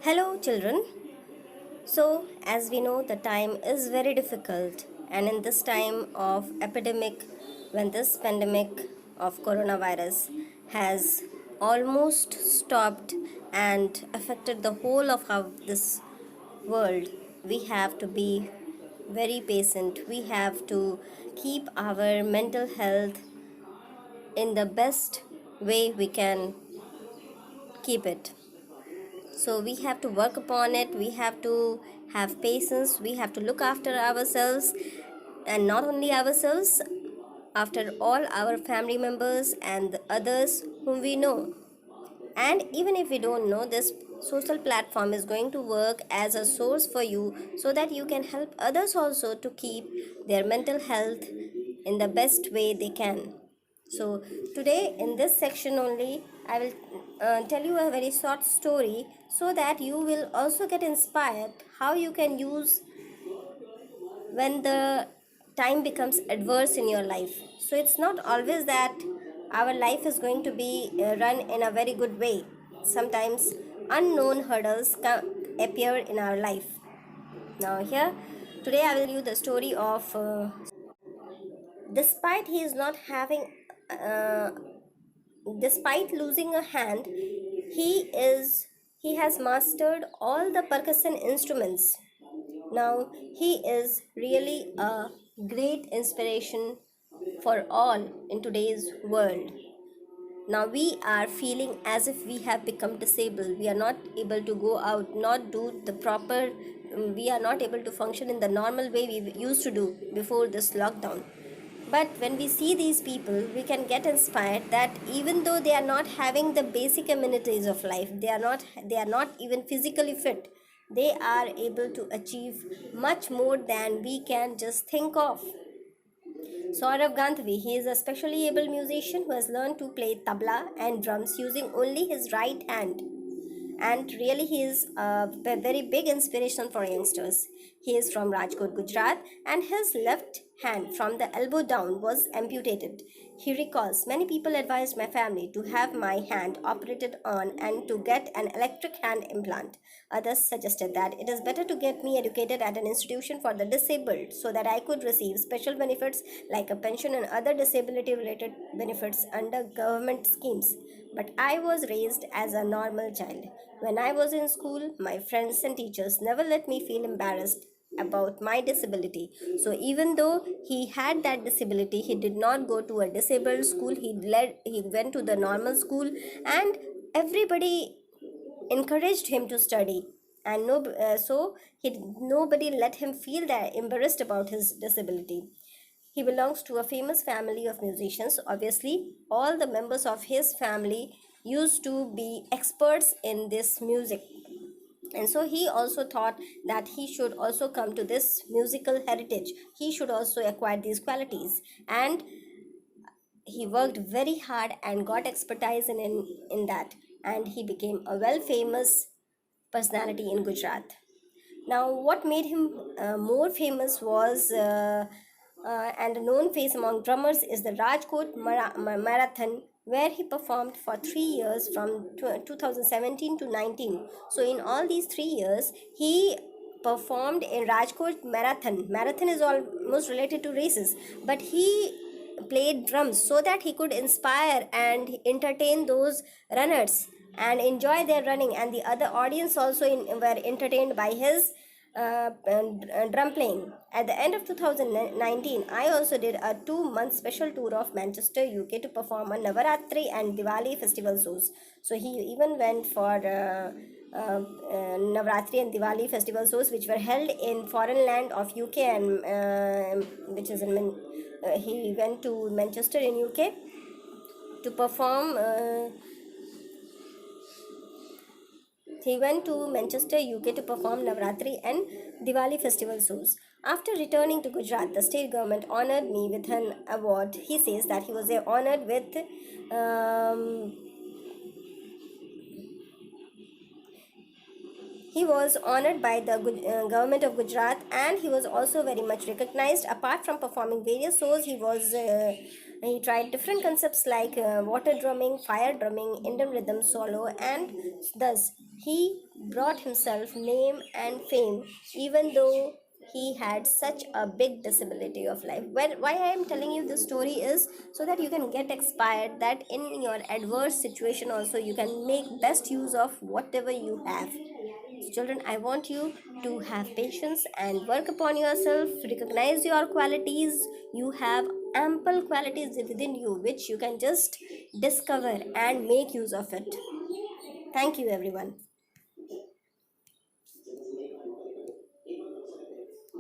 Hello, children. So, as we know, the time is very difficult, and in this time of epidemic, when this pandemic of coronavirus has almost stopped and affected the whole of this world, we have to be very patient. We have to keep our mental health in the best way we can keep it. So we have to work upon it, we have to have patience, we have to look after ourselves, and not only ourselves, after all our family members and the others whom we know. And even if we don't know, this social platform is going to work as a source for you so that you can help others also to keep their mental health in the best way they can. So, today in this section only, I will tell you a very short story so that you will also get inspired how you can use when the time becomes adverse in your life. So, it's not always that our life is going to be run in a very good way. Sometimes unknown hurdles appear in our life. Now, here today I will tell you the story of despite he is not having uh, despite losing a hand, he has mastered all the percussion instruments. Now he is really a great inspiration for all in today's world. Now we are feeling as if we have become disabled. We are not able to go out, not do the proper, we are not able to function in the normal way we used to do before this lockdown. But when we see these people, we can get inspired that even though they are not having the basic amenities of life, they are not even physically fit, they are able to achieve much more than we can just think of. Saurav Gandhi, he is a specially able musician who has learned to play tabla and drums using only his right hand, and really he is a very big inspiration for youngsters. He is from Rajkot, Gujarat, and his left hand from the elbow down was amputated. He recalls, many people advised my family to have my hand operated on and to get an electric hand implant. Others suggested that it is better to get me educated at an institution for the disabled so that I could receive special benefits like a pension and other disability related benefits under government schemes. But I was raised as a normal child. When I was in school, my friends and teachers never let me feel embarrassed about my disability. So even though he had that disability, he did not go to a disabled school. He went to the normal school, and everybody encouraged him to study. And nobody let him feel that embarrassed about his disability. He belongs to a famous family of musicians. Obviously, all the members of his family used to be experts in this music. And so he also thought that he should also come to this musical heritage. He should also acquire these qualities. And he worked very hard and got expertise in that. And he became a well famous personality in Gujarat. Now, what made him more famous was and a known face among drummers is the Rajkot Marathon, where he performed for 3 years from 2017 to 19. So, in all these 3 years, he performed in Rajkot Marathon. Marathon is almost related to races, but he played drums so that he could inspire and entertain those runners and enjoy their running, and the other audience also were entertained by his drum playing. At the end of 2019, I also did a 2 month special tour of Manchester, UK to perform on Navaratri and Diwali festival shows. So he even went for Navratri and Diwali festival shows which were held in foreign land of UK, and which is in he went to Manchester in UK to perform. He went to Manchester, UK to perform Navratri and Diwali festival shows. After returning to Gujarat, the state government honored me with an award. He says that he was honored with um, He was honored by the government of Gujarat, and he was also very much recognized. Apart from performing various shows, he tried different concepts like water drumming, fire drumming, Indian rhythm solo, and thus he brought himself name and fame, even though he had such a big disability of life. Why I am telling you this story is so that you can get inspired that in your adverse situation also you can make best use of whatever you have. So children, I want you to have patience and work upon yourself, recognize your qualities. You have ample qualities within you which you can just discover and make use of it. Thank you, everyone.